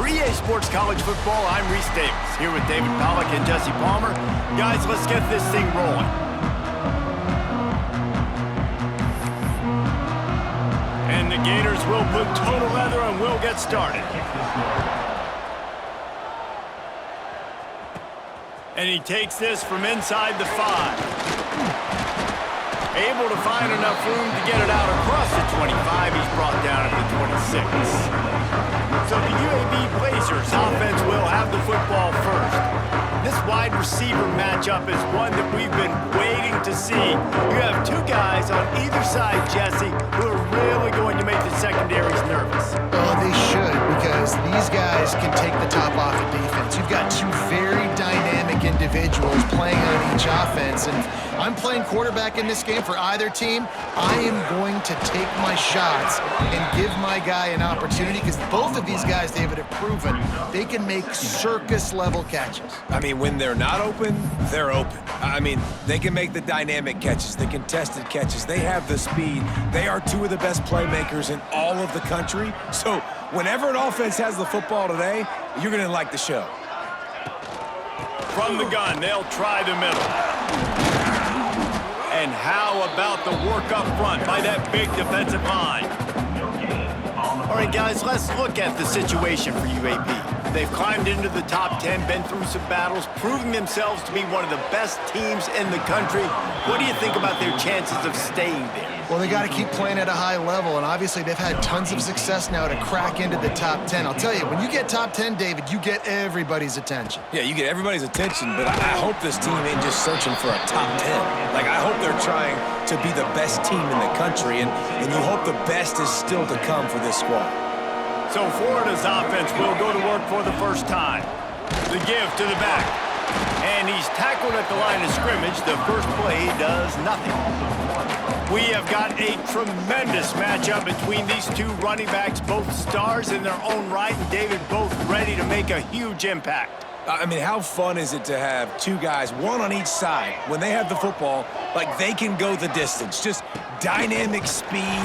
For EA Sports College Football, I'm Reese Davis, here with David Pollack and Jesse Palmer. Guys, let's get this thing rolling. And the Gators will put total leather and we'll get started. And he takes this from inside the 5. Able to find enough room to get it out across the 25. He's brought down at the 26. So the UAB Blazers offense will have the football first. This wide receiver matchup is one that we've been waiting to see. You have two guys on either side, Jesse, who are really going to make the secondaries nervous. Oh, they should, because these guys can take the top off of defense. You've got two very dynamic individuals playing on each offense, and I'm playing quarterback in this game for either team. I am going to take my shots and give my guy an opportunity, because both of these guys, David, have proven they can make circus-level catches. I mean, when they're not open, they're open. I mean, they can make the dynamic catches, the contested catches. They have the speed. They are two of the best playmakers in all of the country. So whenever an offense has the football today, you're going to like the show. From the gun, they'll try the middle. And how about the work up front by that big defensive line? All right, guys, let's look at the situation for UAB. They've climbed into the top 10, been through some battles, proving themselves to be one of the best teams in the country. What do you think about their chances of staying there? Well, they got to keep playing at a high level, and obviously they've had tons of success now to crack into the top 10. I'll tell you, when you get top 10, David, you get everybody's attention. Yeah, you get everybody's attention, but I hope this team ain't just searching for a top 10. Like, I hope they're trying to be the best team in the country, and you hope the best is still to come for this squad. So Florida's offense will go to work for the first time. The give to the back. And he's tackled at the line of scrimmage. The first play does nothing. We have got a tremendous matchup between these two running backs, both stars in their own right, and David both ready to make a huge impact. I mean, how fun is it to have two guys, one on each side, when they have the football, like they can go the distance. Just dynamic speed,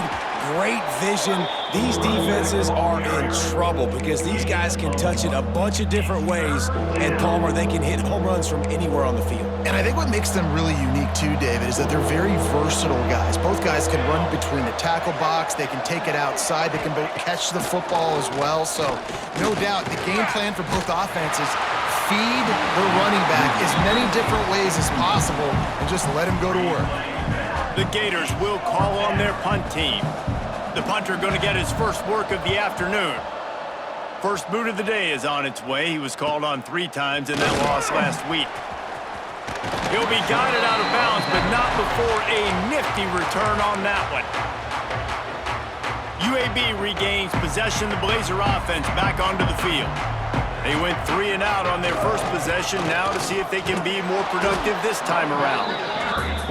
great vision. These defenses are in trouble because these guys can touch it a bunch of different ways, and Palmer, they can hit home runs from anywhere on the field. And I think what makes them really unique too, David, is that they're very versatile guys. Both guys can run between the tackle box, they can take it outside, they can both catch the football as well. So no doubt the game plan for both offenses, feed the running back as many different ways as possible and just let him go to work. The Gators will call on their punt team. The punter going to get his first work of the afternoon. First boot of the day is on its way. He was called on 3 times in that loss last week. He'll be guided out of bounds, but not before a nifty return on that one. UAB regains possession of the Blazer offense back onto the field. They went 3 and out on their first possession, now to see if they can be more productive this time around.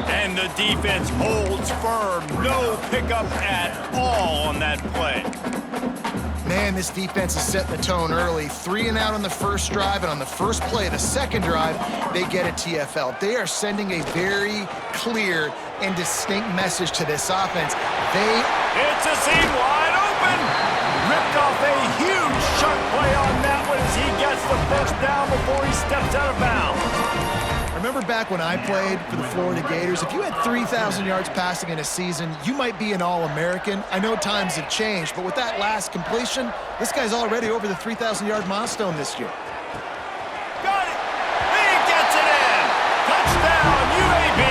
And the defense holds firm. No pickup at all on that play. Man, this defense is setting the tone early. 3 and out on the first drive, and on the first play, the second drive, they get a TFL. They are sending a very clear and distinct message to this offense. It's a seam wide open. Ripped off a huge sharp play on that one as he gets the first down before he steps out of bounds. Remember back when I played for the Florida Gators, if you had 3,000 yards passing in a season, you might be an All-American. I know times have changed, but with that last completion, this guy's already over the 3,000-yard milestone this year. Got it! He gets it in! Touchdown, UAB!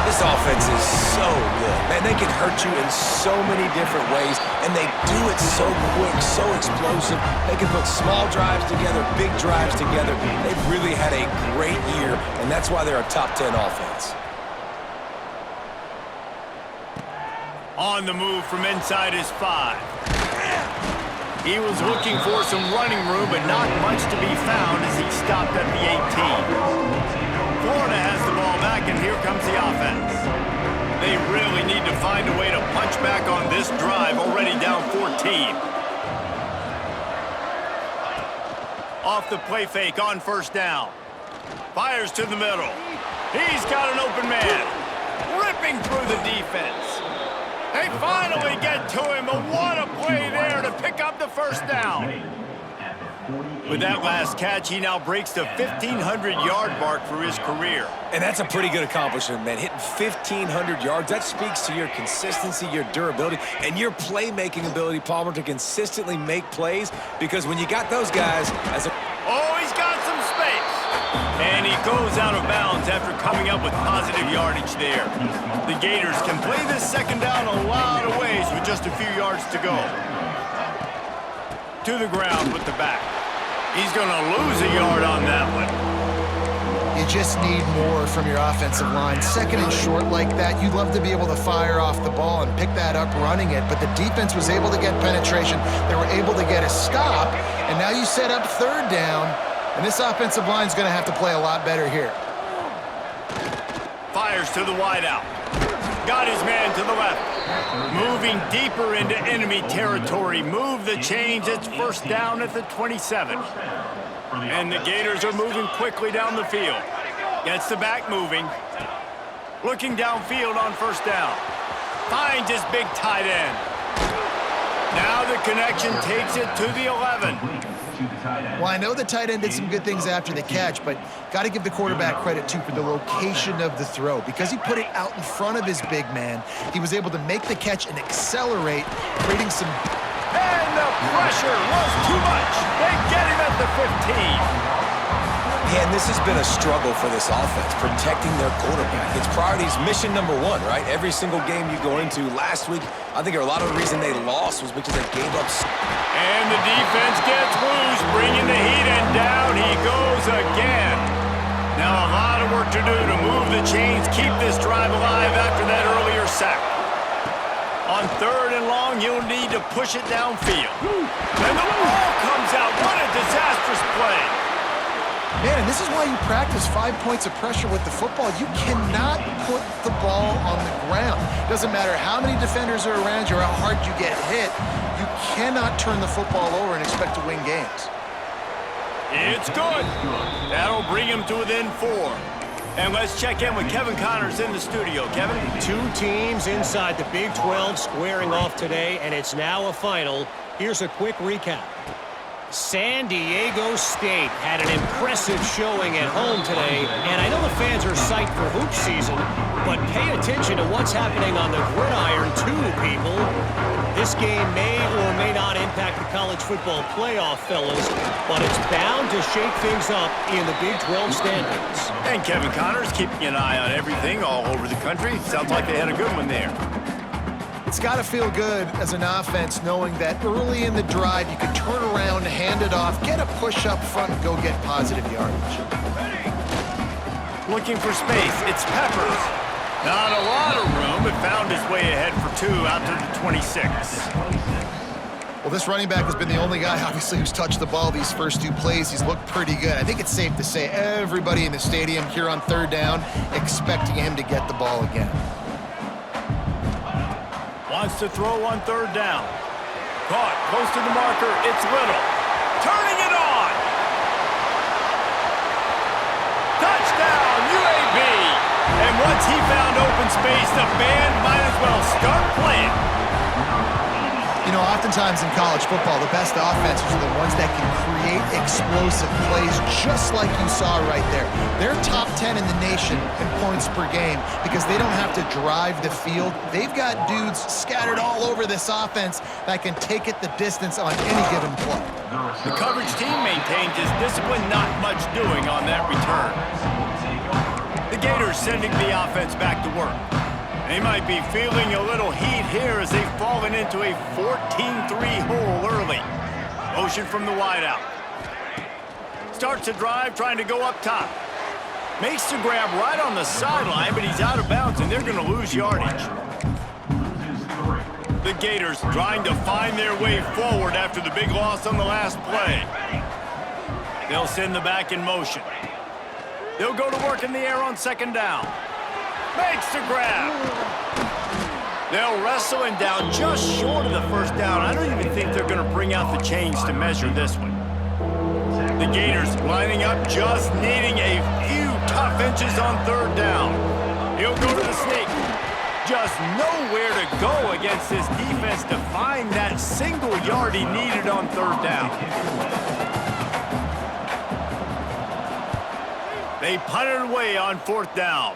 This offense is so good. Man, they can hurt you in so many different ways, and they do it so quick, so explosive. They can put small drives together, big drives together. They've really had a great year, and that's why they're a top 10 offense. On the move from inside his 5. He was looking for some running room, but not much to be found as he stopped at the 18. Florida has the ball back, and here comes the offense. They really need to find a way to punch back on this drive, already down 14. Off the play fake on first down. Fires to the middle. He's got an open man. Ripping through the defense. They finally get to him, but what a play way there to pick up the first down. With that last catch, he now breaks the 1,500-yard mark for his career. And that's a pretty good accomplishment, man. Hitting 1,500 yards, that speaks to your consistency, your durability, and your playmaking ability, Palmer, to consistently make plays. Because when you got those guys as a... Oh, he's got some space. And he goes out of bounds after coming up with positive yardage there. The Gators can play this second down a lot of ways with just a few yards to go. To the ground with the back. He's going to lose a yard on that one. You just need more from your offensive line. Second and short like that, you'd love to be able to fire off the ball and pick that up running it, but the defense was able to get penetration. They were able to get a stop, and now you set up third down, and this offensive line is going to have to play a lot better here. Fires to the wideout. Got his man to the left. Moving deeper into enemy territory. Move the chains. It's first down at the 27. And the Gators are moving quickly down the field. Gets the back moving. Looking downfield on first down. Finds his big tight end. Now the connection takes it to the 11. Well, I know the tight end did some good things after the catch, but got to give the quarterback credit, too, for the location of the throw. Because he put it out in front of his big man, he was able to make the catch and accelerate, creating some... And the pressure was too much. They get him at the 15. Man, this has been a struggle for this offense, protecting their quarterback. It's priorities mission number one, right? Every single game you go into. Last week, I think a lot of the reason they lost was because they gave up. And the defense gets loose, bringing the heat, and down he goes again. Now a lot of work to do to move the chains, keep this drive alive after that earlier sack. On third and long, you'll need to push it downfield. And the ball comes out. What a disastrous play. Man, and this is why you practice 5 points of pressure with the football. You cannot put the ball on the ground. Doesn't matter how many defenders are around you or how hard you get hit. You cannot turn the football over and expect to win games. It's good. That'll bring him to within 4. And let's check in with Kevin Connors in the studio. Kevin? Two teams inside the Big 12 squaring off today, and it's now a final. Here's a quick recap. San Diego State had an impressive showing at home today, and I know the fans are psyched for hoop season, but pay attention to what's happening on the gridiron too, people. This game may or may not impact the college football playoff, fellas, but it's bound to shake things up in the Big 12 standings. And Kevin Connors keeping an eye on everything all over the country. Sounds like they had a good one there. It's got to feel good as an offense knowing that early in the drive you can turn around, hand it off, get a push up front, and go get positive yardage. Looking for space. It's Peppers. Not a lot of room, but found his way ahead for 2 out to the 26. Well, this running back has been the only guy, obviously, who's touched the ball these first 2 plays. He's looked pretty good. I think it's safe to say everybody in the stadium here on third down expecting him to get the ball again. Wants to throw on third down. Caught close to the marker. It's Little. Turning it on. Touchdown, UAB. And once he found open space, the band might as well start playing. You know, oftentimes in college football, the best offenses are the ones that can create explosive plays just like you saw right there. They're top 10 in the nation in points per game because they don't have to drive the field. They've got dudes scattered all over this offense that can take it the distance on any given play. The coverage team maintains his discipline, not much doing on that return. The Gators sending the offense back to work. They might be feeling a little heat here as they've fallen into a 14-3 hole early. Motion from the wideout. Starts to drive, trying to go up top. Makes the grab right on the sideline, but he's out of bounds, and they're going to lose yardage. The Gators trying to find their way forward after the big loss on the last play. They'll send the back in motion. They'll go to work in the air on second down. Makes the grab. They'll wrestle him down just short of the first down. I don't even think they're going to bring out the chains to measure this one. The Gators lining up, just needing a few tough inches on third down. He'll go to the sneak. just nowhere to go against this defense to find that single yard he needed on third down. They punt it away on fourth down.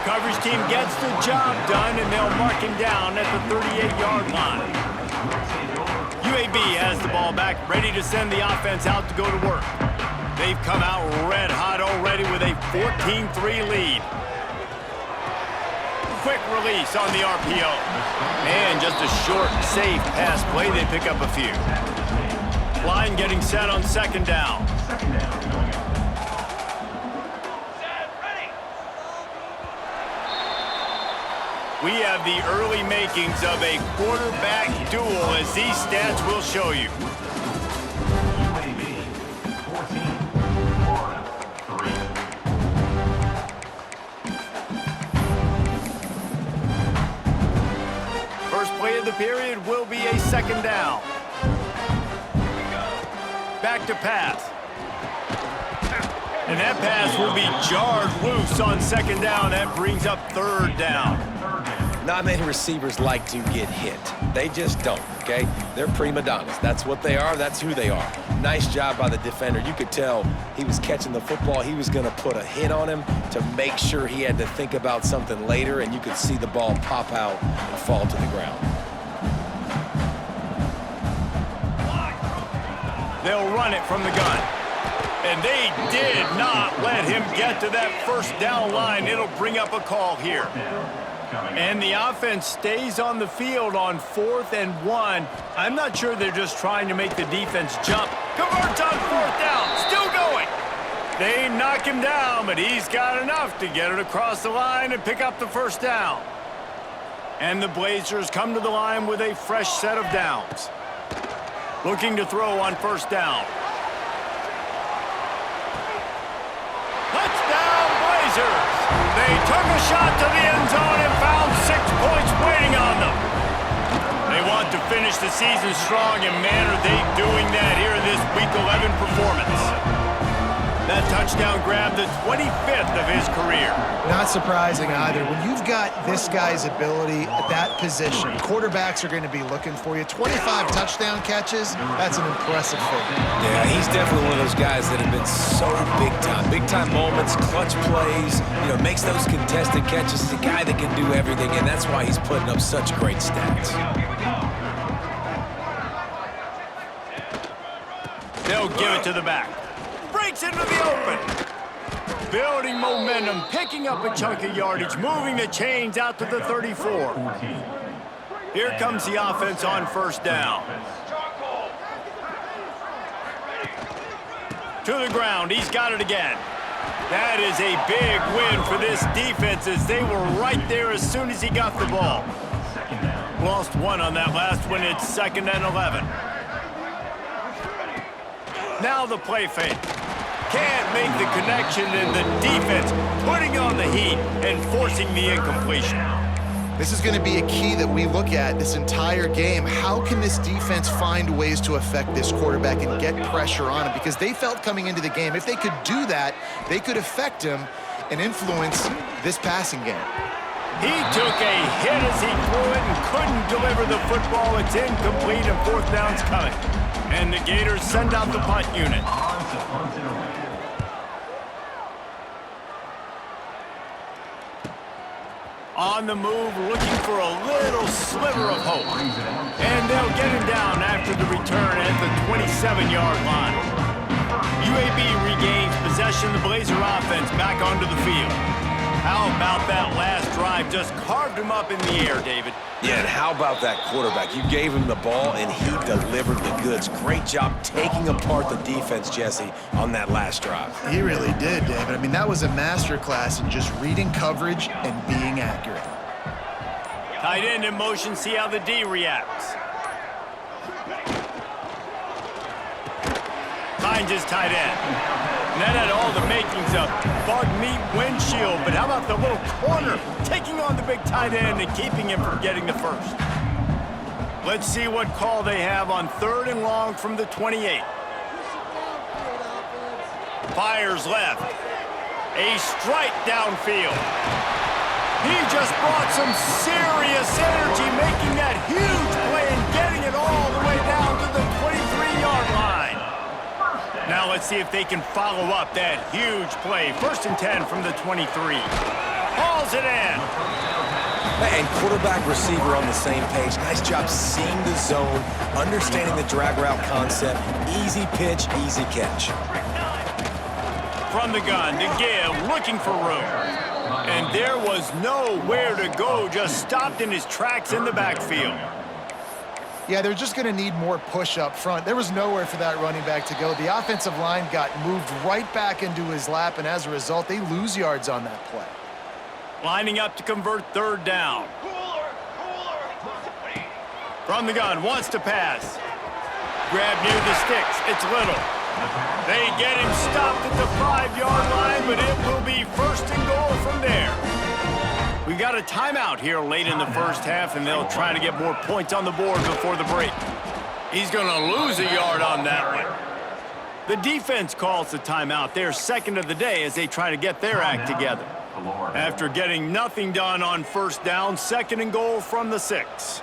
Coverage team gets the job done, and they'll mark him down at the 38-yard line. UAB has the ball back, ready to send the offense out to go to work. They've come out red hot already with a 14-3 lead. Quick release on the RPO. And just a short, safe pass play. They pick up a few. Line getting set on second down. We have the early makings of a quarterback duel, as these stats will show you. UAB 14-3. First play of the period will be a second down. Back to pass. And that pass will be jarred loose on second down. That brings up third down. Not many receivers like to get hit. They just don't, okay? They're prima donnas. That's what they are. That's who they are. Nice job by the defender. You could tell he was catching the football. He was going to put a hit on him to make sure he had to think about something later, and you could see the ball pop out and fall to the ground. They'll run it from the gun. And they did not let him get to that first down line. It'll bring up a call here. And the offense stays on the field on 4th and 1. I'm not sure they're just trying to make the defense jump. Converts on 4th down. Still going. They knock him down, but he's got enough to get it across the line and pick up the first down. And the Blazers come to the line with a fresh set of downs. Looking to throw on first down. Touchdown, Blazers! They took a shot to the end zone and found 6 points waiting on them. They want to finish the season strong, and man, are they doing that here in this Week 11 performance. That touchdown grabbed the 25th of his career. Not surprising either. When you've got this guy's ability at that position, quarterbacks are going to be looking for you. 25 touchdown catches, that's an impressive thing. Yeah, he's definitely one of those guys that have been so big time. Big time moments, clutch plays, makes those contested catches. He's a guy that can do everything, and that's why he's putting up such great stats. They'll give it to the back. Breaks into the open. Building momentum, picking up a chunk of yardage, moving the chains out to the 34. Here comes the offense on first down. To the ground, he's got it again. That is a big win for this defense, as they were right there as soon as he got the ball. Lost one on that last one. It's 2nd and 11. Now the play fake. Can't make the connection, and the defense putting on the heat and forcing the incompletion. This is going to be a key that we look at this entire game. How can this defense find ways to affect this quarterback and get pressure on him? Because they felt coming into the game, if they could do that, they could affect him and influence this passing game. He took a hit as he threw it and couldn't deliver the football. It's incomplete, and 4th down's coming. And the Gators send out the punt unit. On the move, looking for a little sliver of hope. And they'll get him down after the return at the 27-yard line. UAB regains possession of the Blazer offense back onto the field. How about that last drive? Just carved him up in the air, David. Yeah, and how about that quarterback? You gave him the ball, and he delivered the goods. Great job taking apart the defense, Jesse, on that last drive. He really did, David. I mean, that was a masterclass in just reading coverage and being accurate. Tight end in motion, see how the D reacts. Finds his tight end. And that had all the makings of bug meat windshield, but how about the little corner taking on the big tight end and keeping him from getting the first? Let's see what call they have on 3rd and long from the 28. Fires left. A strike downfield. He just brought some serious energy, making that huge play and getting it all the way down to the 23-yard line. Now let's see if they can follow up that huge play. 1st and 10 from the 23. Hauls it in. And quarterback, receiver on the same page. Nice job seeing the zone, understanding the drag route concept. Easy pitch, easy catch. From the gun to give, looking for room. And there was nowhere to go, just stopped in his tracks in the backfield. Yeah, they're just going to need more push up front. There was nowhere for that running back to go. The offensive line got moved right back into his lap, and as a result, they lose yards on that play. Lining up to convert 3rd down. From the gun, wants to pass. Grab near the sticks, it's Little. They get him stopped at the 5-yard line, but it will be 1st and goal from there. We got a timeout here late in the first half, and they'll try to get more points on the board before the break. He's going to lose a yard on that one. The defense calls the timeout. They're 2nd of the day as they try to get their act together. After getting nothing done on 1st down, 2nd and goal from the 6.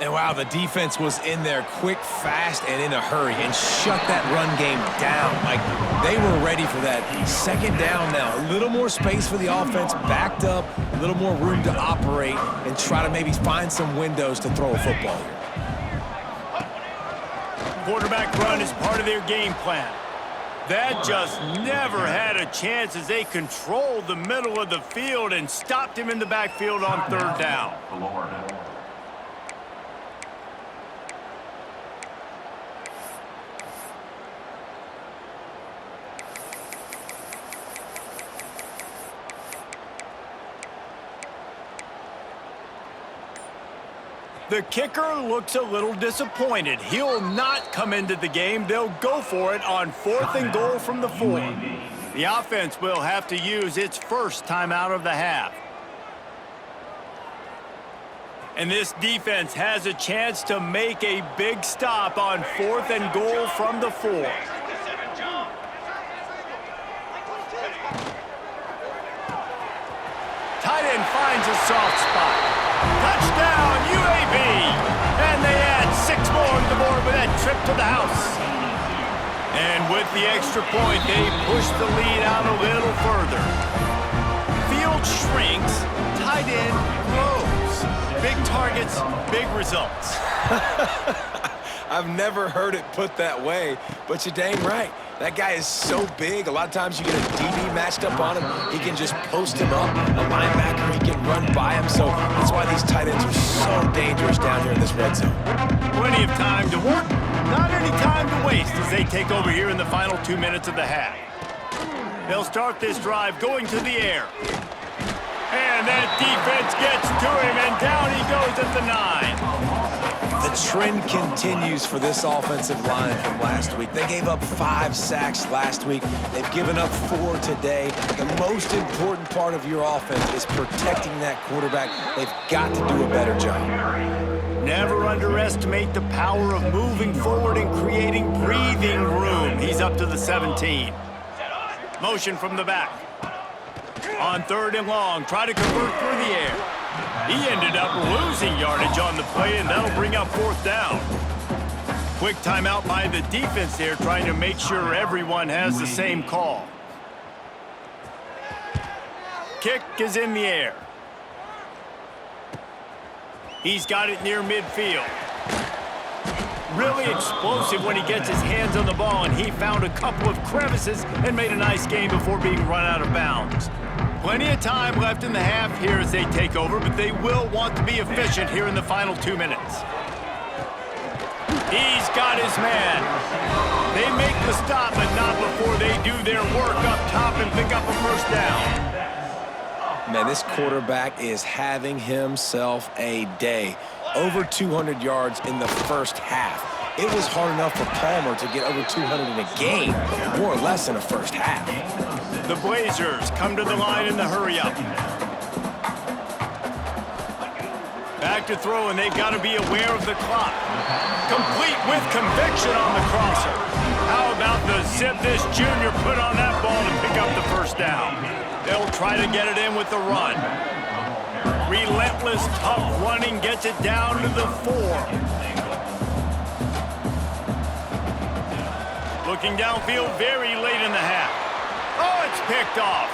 And wow, the defense was in there quick, fast, and in a hurry and shut that run game down. Like, they were ready for that 2nd down now. A little more space for the offense, backed up, a little more room to operate and try to maybe find some windows to throw a football here. Quarterback run is part of their game plan. That just never had a chance as they controlled the middle of the field and stopped him in the backfield on 3rd down. The kicker looks a little disappointed. He'll not come into the game. They'll go for it on 4th and goal from the 4. The offense will have to use its first timeout of the half. And this defense has a chance to make a big stop on 4th and goal from the 4. Tight end finds a soft spot. Touchdown, UAB! And they add 6 more to the board with that trip to the house. And with the extra point, they push the lead out a little further. Field shrinks, tight end grows. Big targets, big results. I've never heard it put that way, but you're dang right. That guy is so big. A lot of times you get a DB matched up on him. He can just post him up. A linebacker, he can run by him. So that's why these tight ends are so dangerous down here in this red zone. Plenty of time to work. Not any time to waste as they take over here in the final 2 minutes of the half. They'll start this drive going to the air. And that defense gets to him, and down he goes at the 9. The trend continues for this offensive line from last week. They gave up 5 sacks last week. They've given up 4 today. The most important part of your offense is protecting that quarterback. They've got to do a better job. Never underestimate the power of moving forward and creating breathing room. He's up to the 17. Motion from the back. On 3rd and long, try to convert through the air. He ended up losing yardage on the play, and that'll bring up 4th down. Quick timeout by the defense there, trying to make sure everyone has the same call. Kick is in the air. He's got it near midfield. Really explosive when he gets his hands on the ball, and he found a couple of crevices and made a nice game before being run out of bounds. Plenty of time left in the half here as they take over, but they will want to be efficient here in the final 2 minutes. He's got his man. They make the stop, but not before they do their work up top and pick up a 1st down. Man, this quarterback is having himself a day. Over 200 yards in the first half. It was hard enough for Palmer to get over 200 in a game, more or less in the first half. The Blazers come to the line in the hurry-up. Back to throw, and they've got to be aware of the clock. Complete with conviction on the crosser. How about the zip this junior put on that ball to pick up the first down? They'll try to get it in with the run. Relentless, tough running gets it down to the 4. Looking downfield very late in the half. Oh, it's picked off.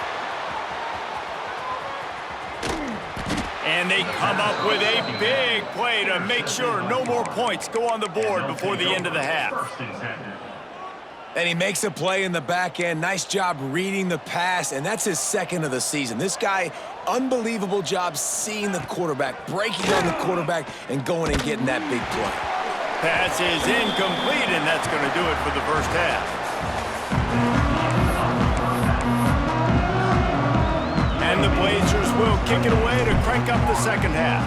And they come up with a big play to make sure no more points go on the board before the end of the half. And he makes a play in the back end. Nice job reading the pass, and that's his second of the season. This guy, unbelievable job seeing the quarterback, breaking on the quarterback, and going and getting that big play. Pass is incomplete, and that's going to do it for the first half. And the Blazers will kick it away to crank up the second half.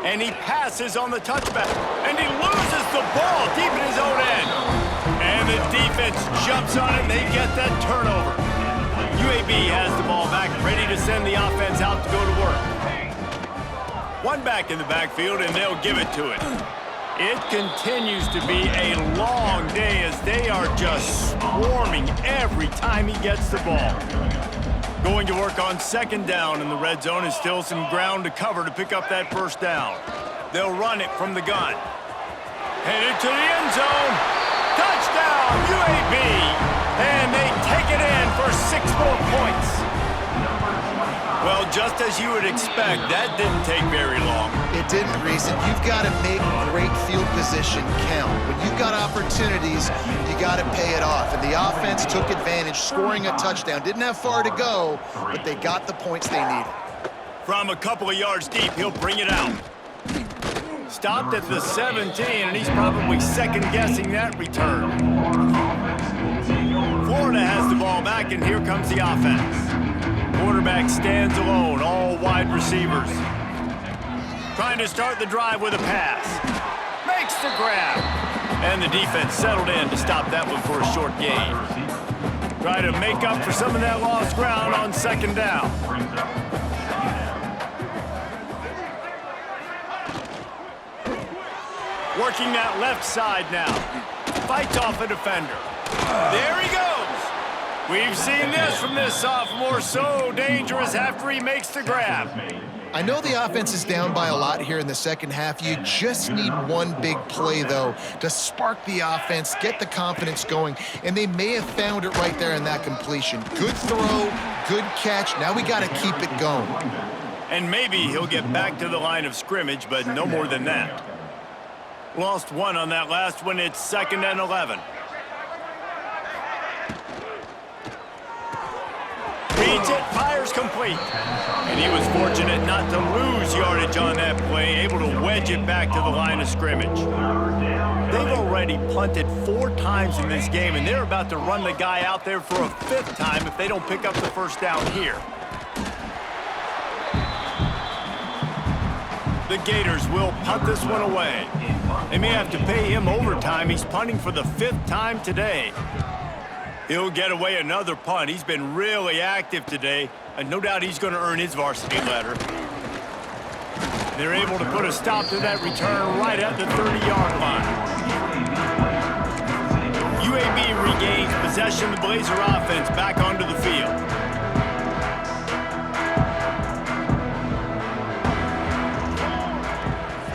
And he passes on the touchback. And he loses the ball deep in his own end. And the defense jumps on it, and they get that turnover. UAB has the ball back, ready to send the offense out to go to work. One back in the backfield, and they'll give it to it. It continues to be a long day as they are just swarming every time he gets the ball. Going to work on second down, and the red zone is still some ground to cover to pick up that first down. They'll run it from the gun. Headed to the end zone. Touchdown, UAB! And they take it in for 6 more points. Well, just as you would expect, that didn't take very long. It didn't, Reason. You've got to make great field position count. When you've got opportunities, you got to pay it off. And the offense took advantage, scoring a touchdown. Didn't have far to go, but they got the points they needed. From a couple of yards deep, he'll bring it out. Stopped at the 17, and he's probably second-guessing that return. Florida has the ball back, and here comes the offense. Quarterback stands alone, all wide receivers. Trying to start the drive with a pass. Makes the grab. And the defense settled in to stop that one for a short gain. Try to make up for some of that lost ground on second down. Working that left side now. Fights off a defender. There he goes. We've seen this from this sophomore, so dangerous after he makes the grab. I know the offense is down by a lot here in the second half. You just need one big play, though, to spark the offense, get the confidence going, and they may have found it right there in that completion. Good throw, good catch. Now we got to keep it going. And maybe he'll get back to the line of scrimmage, but no more than that. Lost one on that last one. It's 2nd and 11. Reads it, fires complete. And he was fortunate not to lose yardage on that play, able to wedge it back to the line of scrimmage. They've already punted 4 times in this game, and they're about to run the guy out there for a 5th time if they don't pick up the first down here. The Gators will punt this one away. They may have to pay him overtime. He's punting for the 5th time today. He'll get away another punt. He's been really active today, and no doubt he's going to earn his varsity letter. They're able to put a stop to that return right at the 30-yard line. UAB regains possession of the Blazer offense back onto the field.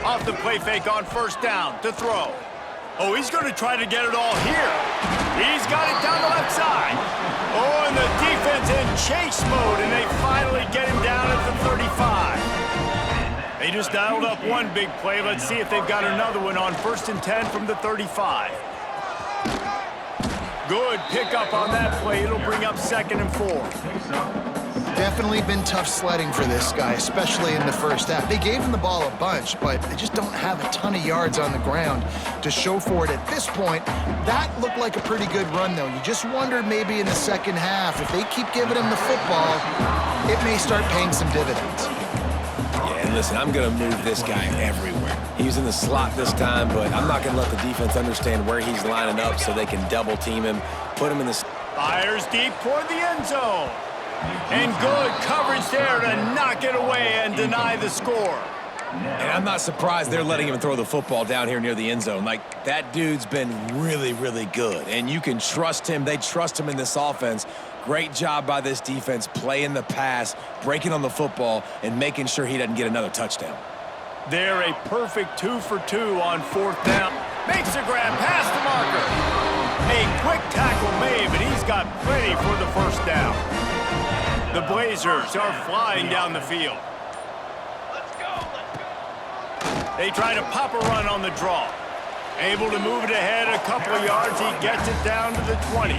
Off the play fake on first down to throw. Oh, he's going to try to get it all here. He's got it down the left side. Oh, and the defense in chase mode, and they finally get him down at the 35. They just dialed up one big play. Let's see if they've got another one on 1st and 10 from the 35. Good pickup on that play. It'll bring up 2nd and 4. Definitely been tough sledding for this guy, especially in the first half. They gave him the ball a bunch, but they just don't have a ton of yards on the ground to show for it at this point. That looked like a pretty good run, though. You just wonder maybe in the second half, if they keep giving him the football, it may start paying some dividends. Yeah, and listen, I'm going to move this guy everywhere. He's in the slot this time, but I'm not going to let the defense understand where he's lining up so they can double team him, put him in the... Fires deep toward the end zone. And good coverage there to knock it away and deny the score. And I'm not surprised they're letting him throw the football down here near the end zone. Like, that dude's been really, really good. And you can trust him. They trust him in this offense. Great job by this defense playing the pass, breaking on the football, and making sure he doesn't get another touchdown. They're a perfect 2 for 2 on 4th down. Makes a grab past the marker. A quick tackle made, but he's got plenty for the first down. The Blazers are flying down the field. They try to pop a run on the draw. Able to move it ahead a couple of yards. He gets it down to the 20.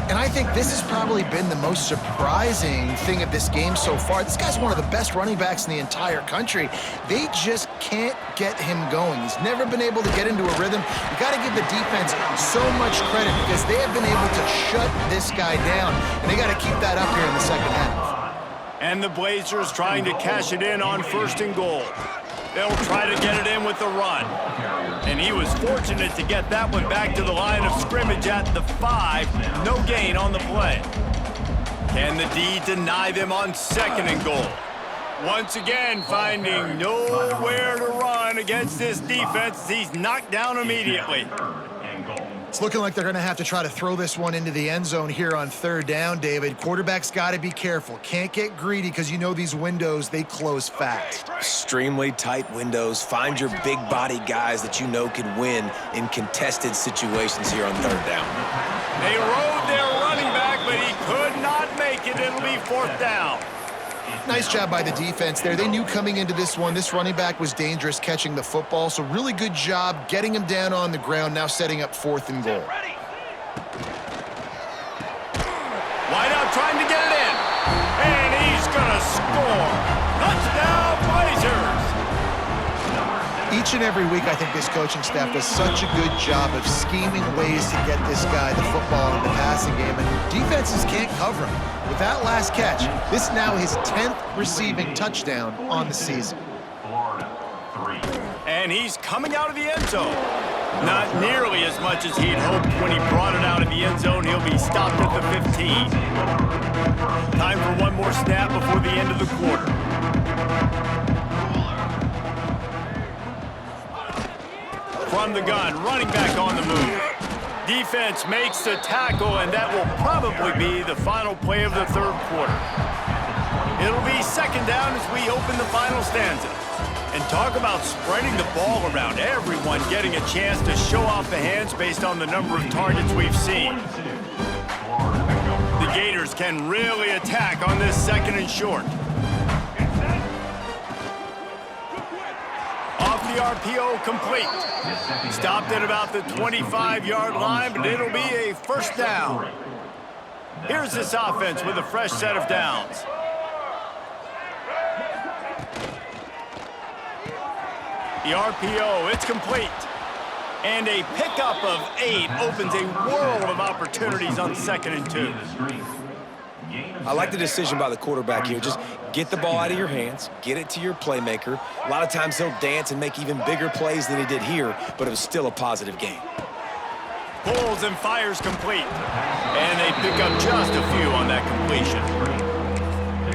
And I think this has probably been the most surprising thing of this game so far. This guy's one of the best running backs in the entire country. They just can't get him going. He's never been able to get into a rhythm. You got to give the defense so much credit because they have been able to shut this guy down. And they got to keep that up here in the second half. And the Blazers trying to cash it in on 1st and goal. They'll try to get it in with the run. And he was fortunate to get that one back to the line of scrimmage at the 5. No gain on the play. Can the D deny them on 2nd and goal? Once again, finding nowhere to run against this defense. He's knocked down immediately. It's looking like they're going to have to try to throw this one into the end zone here on 3rd down, David. Quarterback's got to be careful. Can't get greedy because you know these windows, they close fast. Extremely tight windows. Find your big body guys that you know can win in contested situations here on 3rd down. They rode their running back, but he could not make it. It'll be 4th down. Nice job by the defense there. They knew coming into this one, this running back was dangerous catching the football, so really good job getting him down on the ground, now setting up 4th and goal. Wide out trying to get it in. And he's going to score. Touchdown, Blazers. Each and every week, I think this coaching staff does such a good job of scheming ways to get this guy the football in the passing game, and defenses can't cover him. With that last catch, this is now his 10th receiving touchdown on the season. And he's coming out of the end zone. Not nearly as much as he'd hoped when he brought it out of the end zone. He'll be stopped at the 15. Time for one more snap before the end of the quarter. From the gun, running back on the move. Defense makes the tackle, and that will probably be the final play of the 3rd quarter. It'll be 2nd down as we open the final stanza. And talk about spreading the ball around. Everyone getting a chance to show off the hands based on the number of targets we've seen. The Gators can really attack on this 2nd and short. The RPO complete. Stopped at about the 25-yard line, but it'll be a 1st down. Here's this offense with a fresh set of downs. The RPO, it's complete. And a pickup of 8 opens a world of opportunities on 2nd and 2. I like the decision by the quarterback here. Just get the ball out of your hands, get it to your playmaker. A lot of times he'll dance and make even bigger plays than he did here, but it was still a positive game. Pulls and fires complete. And they pick up just a few on that completion.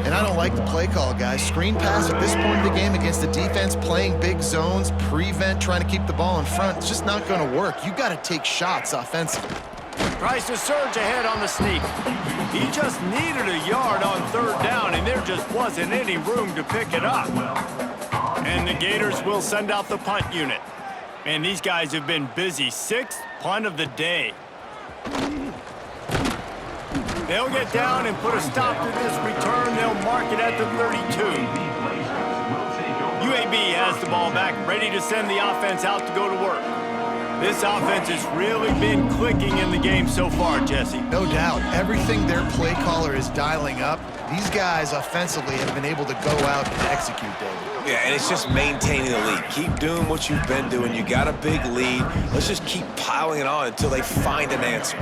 And I don't like the play call, guys. Screen pass at this point in the game against the defense playing big zones, prevent, trying to keep the ball in front. It's just not going to work. You got to take shots offensively. Tries to surge ahead on the sneak. He just needed a yard on 3rd down, and there just wasn't any room to pick it up. And the Gators will send out the punt unit. And these guys have been busy. 6th punt of the day. They'll get down and put a stop to this return. They'll mark it at the 32. UAB has the ball back, ready to send the offense out to go to work. This offense has really been clicking in the game so far, Jesse. No doubt. Everything their play caller is dialing up, these guys offensively have been able to go out and execute, David. Yeah, and it's just maintaining the lead. Keep doing what you've been doing. You got a big lead. Let's just keep piling it on until they find an answer.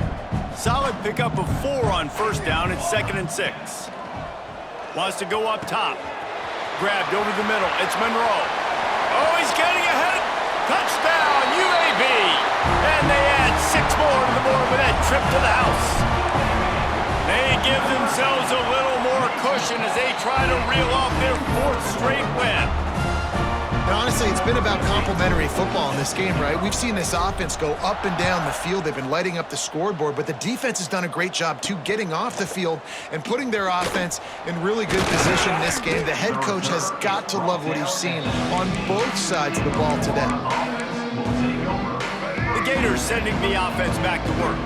Solid pickup of 4 on 1st down. It's 2nd and 6. Wants to go up top. Grabbed over the middle. It's Monroe. Oh, he's getting ahead. Touchdown, UAB. And they add 6 more to the board with that trip to the house. They give themselves a little more cushion as they try to reel off their fourth straight win. And honestly, it's been about complementary football in this game, right? We've seen this offense go up and down the field. They've been lighting up the scoreboard, but the defense has done a great job, too, getting off the field and putting their offense in really good position in this game. The head coach has got to love what he's seen on both sides of the ball today. The Gators sending the offense back to work.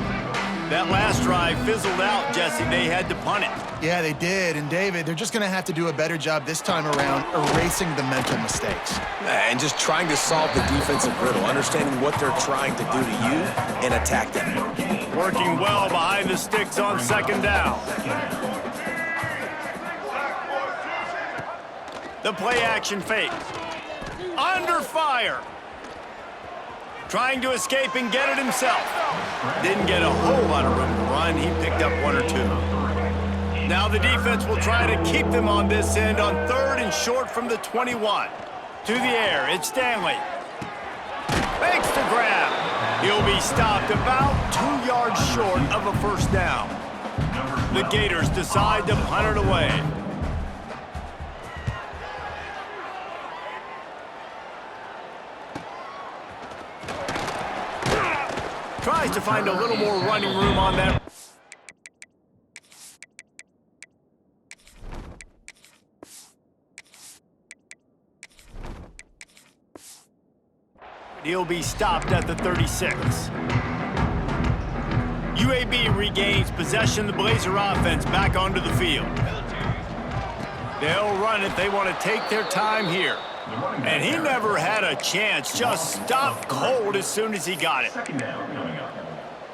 That last drive fizzled out, Jesse. They had to punt it. Yeah, they did. And, David, they're just going to have to do a better job this time around erasing the mental mistakes. And just trying to solve the defensive riddle, understanding what they're trying to do to you and attack them. Working well behind the sticks on second down. The play action fake. Under fire. Trying to escape and get it himself. Didn't get a whole lot of room to run. He picked up one or two. Now the defense will try to keep them on this end on third and short from the 21. To the air, it's Stanley. Makes the grab. He'll be stopped about 2 yards short of a first down. The Gators decide to punt it away. Tries to find a little more running room on that. He'll be stopped at the 36. UAB regains possession of the Blazer offense back onto the field. They'll run it. They want to take their time here. And he never had a chance. Just stopped cold as soon as he got it.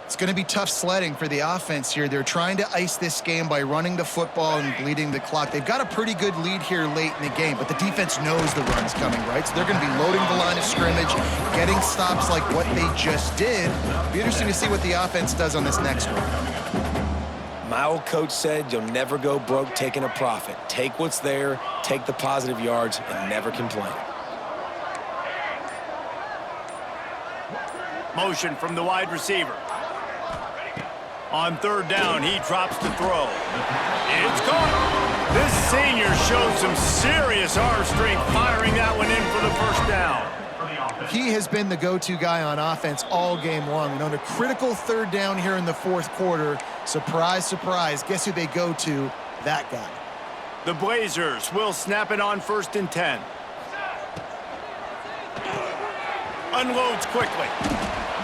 It's going to be tough sledding for the offense here. They're trying to ice this game by running the football and bleeding the clock. They've got a pretty good lead here late in the game, but the defense knows the run's coming, right? So they're going to be loading the line of scrimmage, getting stops like what they just did. Be interesting to see what the offense does on this next one. My old coach said you'll never go broke taking a profit. Take what's there, take the positive yards, and never complain. Motion from the wide receiver. On third down, he drops to throw. It's caught. This senior showed some serious arm strength firing that one in for the first down. He has been the go-to guy on offense all game long. And on a critical third down here in the fourth quarter, surprise, surprise, guess who they go to? That guy. The Blazers will snap it on 1st and 10. Unloads quickly.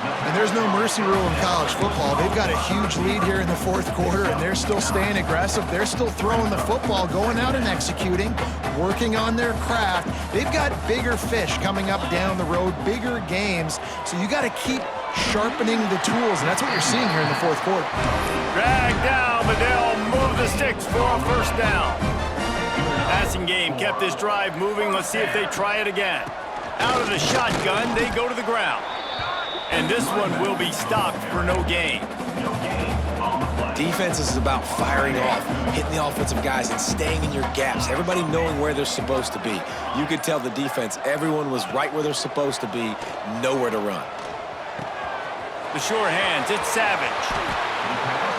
And there's no mercy rule in college football. They've got a huge lead here in the fourth quarter, and they're still staying aggressive. They're still throwing the football, going out and executing, working on their craft. They've got bigger fish coming up down the road, bigger games. So you got to keep sharpening the tools, and that's what you're seeing here in the fourth quarter. Dragged down, but they'll move the sticks for a first down. Passing game kept this drive moving. Let's see if they try it again. Out of the shotgun, they go to the ground. And this one will be stopped for no gain. Defense is about firing off, hitting the offensive guys, and staying in your gaps. Everybody knowing where they're supposed to be. You could tell the defense, everyone was right where they're supposed to be, nowhere to run. The sure hands, it's Savage.